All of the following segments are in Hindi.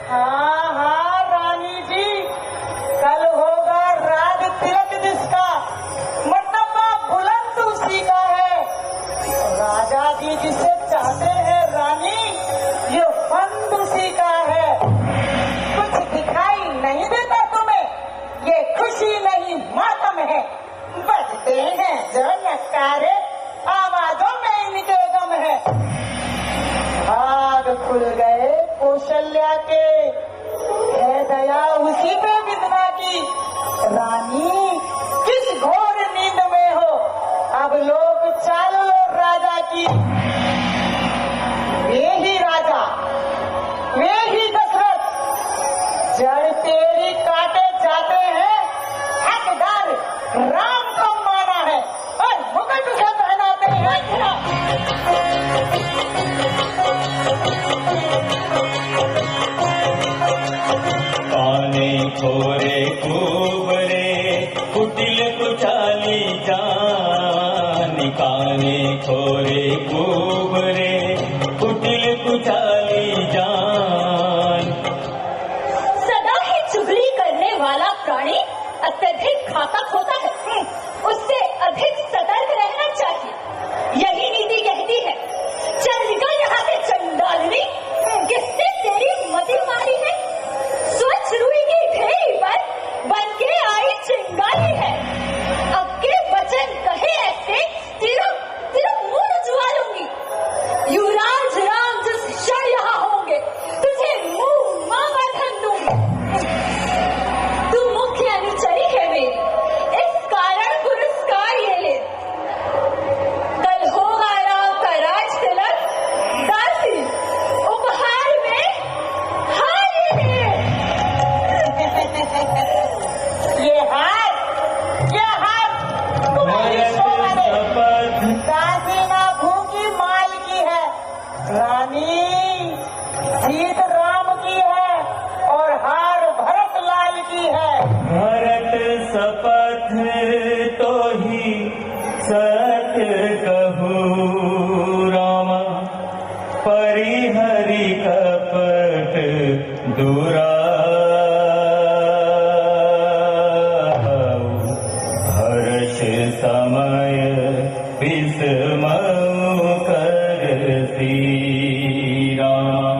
हाँ हाँ रानी जी, कल होगा राज तिलक जिसका, मर्तबा बुलंद उसी का है। राजा जी जिसे चाहते हैं रानी, ये फंद उसी का है। कुछ दिखाई नहीं देता तुम्हें, ये खुशी नहीं मातम है। बजते हैं जो नकारे, आवाजों में इनके गम है। भाग खुल गए कौशल्या के, है दया उसी पे विधवा की। रानी किस घोर नींद में हो, अब लोग चाल लो राजा की। वे ही राजा, वे ही दशरथ, जड़ तेरी काटे जाते हैं, हकदार राम को माना है और मुकुट से पहनाते हैं। काने खोरे कुबरे कुटिल कुचाली जान, काने खोरे कुबरे कुटिल कुचाली जान। सदा ही चुगली करने वाला प्राणी अत्यधिक घातक होता है, उससे अधिक सतर्क रहना चाहिए। यही नीति कहती है। चल निकल यहाँ से चंडालिनी, किसने तेरी मति मारी है? स्वच्छ रुई की ढेरी पर बन के आई चिंगारी है। अब के वचन कहे ऐसे तेरा मुंह जुआ लूंगी। युवराज राम जिस क्षण यहाँ होंगे, तुझे मुंह मांगा धन दूंगी। तू मुख्य अनुचरी है मेरी, इस कारण पुरस्कार ये ले। कल होगा राम का राज तिलक, दासी उपहार में हार ये ले। ये हार तुम्हारी शोभा है। दासी ना भूखी माल की है, रानी जीत राम की है और हार भरत लाल की है। भरत शपथ तो ही सत्य कहूँ रामा, परिहरि कपट दुरा। हर्ष समय विस्मय करसी रामा,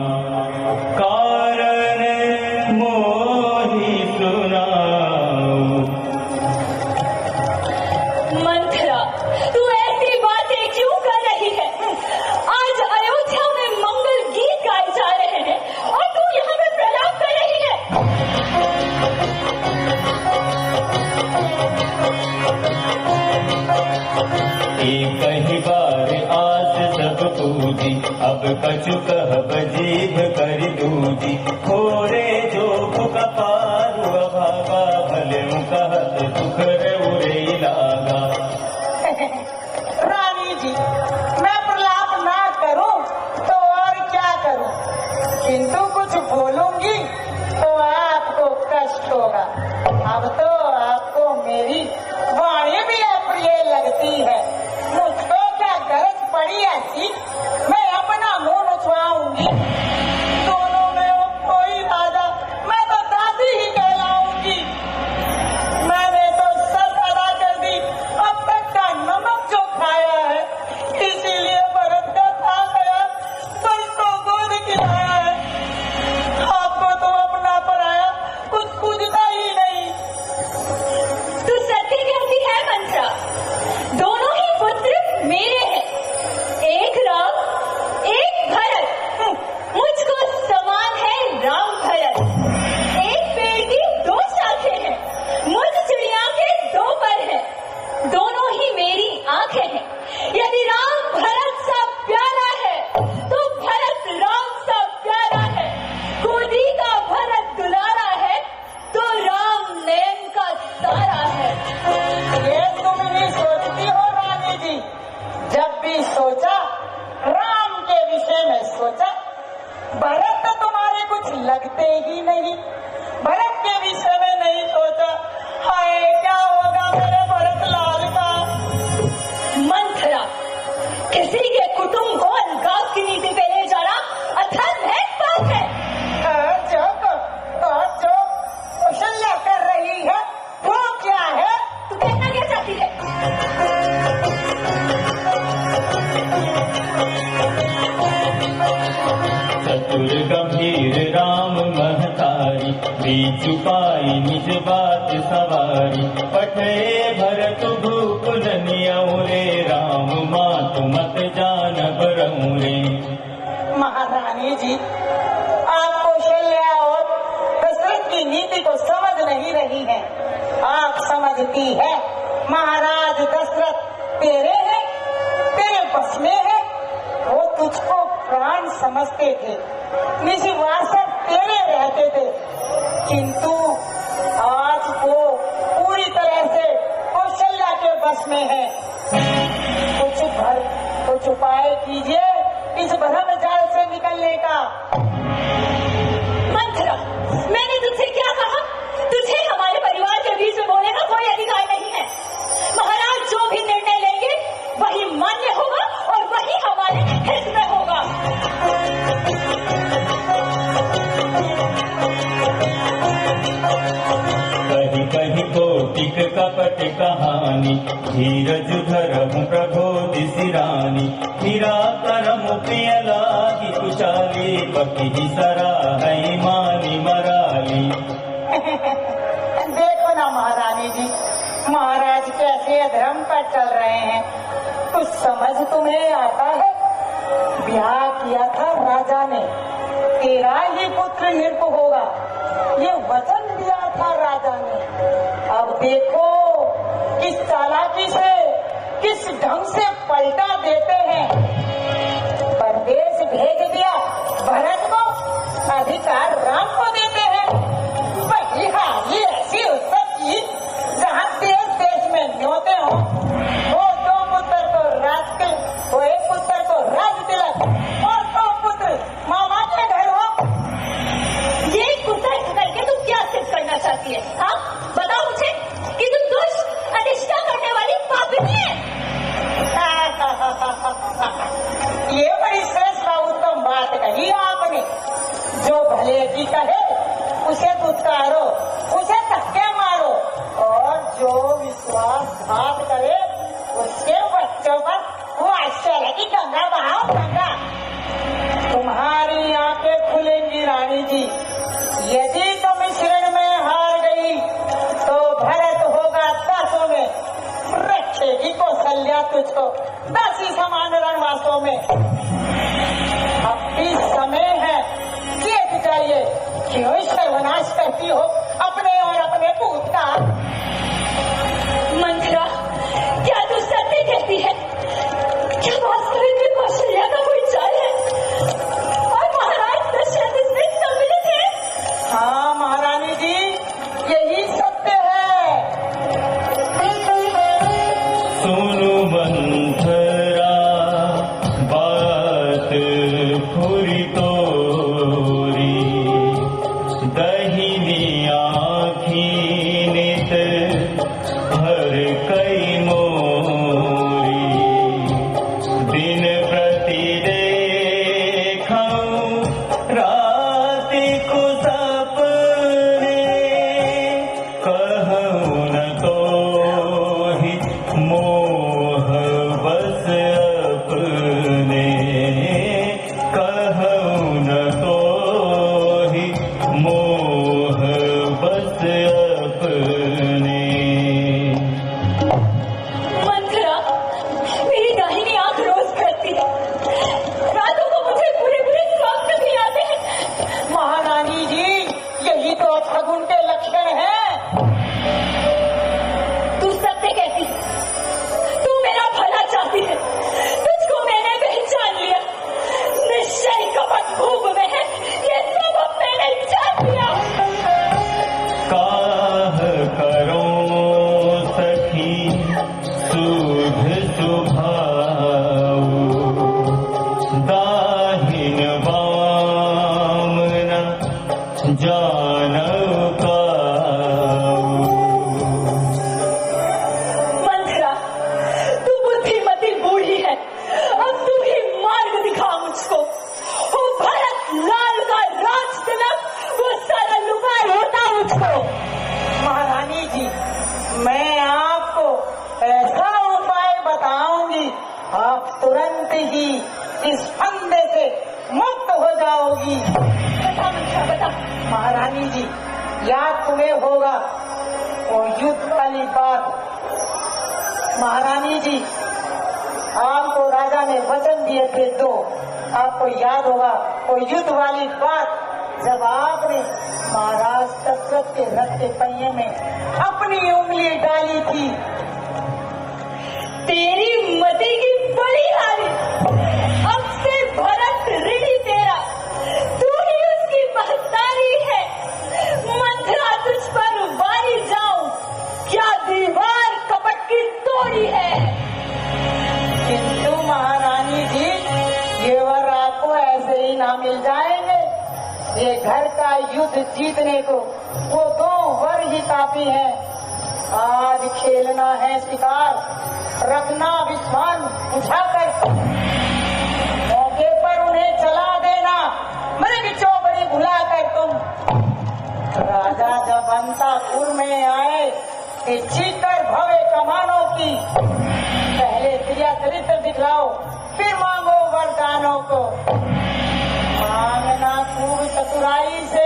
कारण मोहि सुनाऊ। मंथरा, तू ऐसी बातें क्यों कर रही है? आज अयोध्या में मंगल गीत गाए जा रहे हैं और तू यहाँ पे प्रलाप कर रही है। एक ही बार आस सब पूजी, अब कछु कहब जीभ कर दूजी। खोरे जो कपारु अभागा, भले कहत दुख उरे लागा। रानी जी, मैं प्रलाप ना करूं तो और क्या करूं, किंतु कुछ बोलूंगी तो आपको कष्ट होगा। अब तो आपको मेरी वाणी भी अप्रिय लगती है। मुझको क्या गरज पड़ी ऐसी, मैं अपना मुंह नुचवाऊंगी। दोनों में हो कोई राजा, मैं तो दादी ही कहलाऊंगी। मैंने तो सब अदा कर दी, अब तक का नमक जो खाया है, इसीलिए भरत का था गया, तो इसको गोद खिलाया है। आपको तो अपना पराया कुछ पूछता ही नहीं। तू सत्य कहती है मंत्रा, दोनों ही पुत्र मेरे हैं, एक राम एक भरत। मुझको समान है राम भरत। एक पेड़ की दो शाखें हैं, मुझ चिड़िया के दो पर हैं। दोनों ही मेरी आंखें हैं। यदि राम भरत सा प्यारा है तो भरत राम सा प्यारा है। गोदी का भरत दुलारा है तो राम नयन का तारा है। ये तुम ही सोचती हो रानी जी, जब भी सोचा राम के विषय में सोचा। भरत तो तुम्हारे कुछ लगते ही नहीं, भरत के विषय में नहीं सोचा। हाय क्या होगा मेरे भरत लाल का। मंथरा, किसी के कुटुंब को अलगाव की नीति पे ले जाना अथर्व है, पाप है। जो राम महतारी, बीच पाई निज बात सवारी, पठे भरत भूप रे, राम मातु मत जान बरऊं रे। महारानी जी, आप कौशल्या और दशरथ की नीति को समझ नहीं रही हैं। आप समझती है महाराज दशरथ तेरे हैं, तेरे बस में है। वो तुझको प्राण समझते थे, निश्वास तेरे रहते थे, किंतु आज वो पूरी तरह से कौशल्या के बस में है। कुछ उपाय कीजिए इस भ्रम जाल से निकलने का। मंथरा, मैंने तुझसे क्या कहा? तुझे हमारे परिवार के बीच में बोलने का कोई अधिकार नहीं है। महाराज जो भी निर्णय लेंगे वही मान्य होगा और वही हमारे हित में होगा। कही कही कौटिक कपट कहानी, धीरज धरहु प्रबोधि सिरानी, हीरा करम प्रिय लागी कुचाली, पकी सराहई मानी मराली। देखो ना महारानी जी, महाराज कैसे अधर्म पर चल रहे हैं। कुछ समझ तुम्हें आता है? ब्याह किया था राजा ने, तेरा ही पुत्र नृप होगा, ये वचन दिया था राजा ने। अब देखो किस चालाकी से, किस ढंग से पलटा देते हैं। परदेश भेज दिया भरत को, अधिकार राम को देते हैं। वही हाली ऐसी उत्सव की जहाँ देश देश में न्योते हो। वो दो पुत्र को राज तिलक, वो एक पुत्र को राज तिलक, और दो पुत्र मामा के घर हो। ये कुतर्क करके तुम क्या सिद्ध करना चाहती है? हाँ, बताओ मुझे कि तुम दुष्ट अनिष्टा करने वाली पापिनी है। ये बड़ी श्रेष्ठ और उत्तम बात कही आपने। जो भले की कहे उसे दुत्कारो, उसे धक्के मारो, और जो विश्वासघात करे उसके बच्चों पर वो आश्चर्य की गंगा बहाओ। गंगा, तुम्हारी आंखें खुलेंगी रानी जी। यदि तुम इस ऋण में हार गई तो भरत होगा दासों में, रखेगी कौशल्या तुझको दासी समान रणवासों में। अब भी समय है, जीत जाइए। क्यों सर्वनाश करती हो अपने और अपने पूत का? मंथरा, क्या तू सत्य कहती है? क्या वास्तविक में कौशल्या का कोई चाल है और महाराज दशरथ इसमें सम्मिलित है? हाँ महारानी जी, यही सत्य है। सुनु मंथरा बात पूरी तोरी, दहिनी आँखी नित भर कई मोरी, दिन प्रति देखऊं राति को सपने, कहूं न तोहि मोह बस अपने, कहूं न तोहि मोह बस अपने। मंथरा, मेरी दाहिनी आंख रोज करती है। रातों को मुझे बुरे बुरे स्वप्न भी आते हैं। महारानी जी, यही तो फगुन के लक्षण हैं। तू सत्य कहती है, तू मेरा भला चाहती है। तुझको मैंने पहचान लिया। निश्चय कपट भूख में है, ये सब अब मैंने जान लिया। काह करो सखी सुध सुभाऊ, दाहिन वाम न जानऊ काऊ। मंथरा, तू बुद्धिमती बूढ़ी है। अब तू ही मार्ग दिखा मुझको। वो भरत लाल का राज तिलक, वो सारा लुका होता मुझको। महारानी जी, मैं आपको ऐसा उपाय बताऊंगी, आप तुरंत ही इस फंदे से मुक्त हो जाओगी। जी, याद तुम्हें होगा वो युद्ध वाली बात। महारानी जी, आपको राजा ने वचन दिए थे तो आपको याद होगा वो युद्ध वाली बात, जब आपने महाराज दशरथ के रथ के पहिए में अपनी उंगली डाली थी। तेरी मति की बड़ी हारी, अब से भरत ऋणी तेरा, तू ही उसकी महतारी है। मंत्रा तुझ पर वारी जाऊं, क्या दीवार कपट की तोड़ी है। किंतु महारानी जी, ये वर आपको ऐसे ही ना मिल जाएंगे। ये घर का युद्ध जीतने को वो 2 वर ही काफी है। आज खेलना है शिकार, रखना विश्वान बुझाकर, मौके पर उन्हें चला देना, मेरे की चौबड़ी भुलाकर तुम। राजा जब अंतापुर में आए कि चीकर भवे कमानों की, पहले क्रिया चरित्र दिखलाओ, फिर मांगो वरदानों को। मांगना खूब चतुराई से,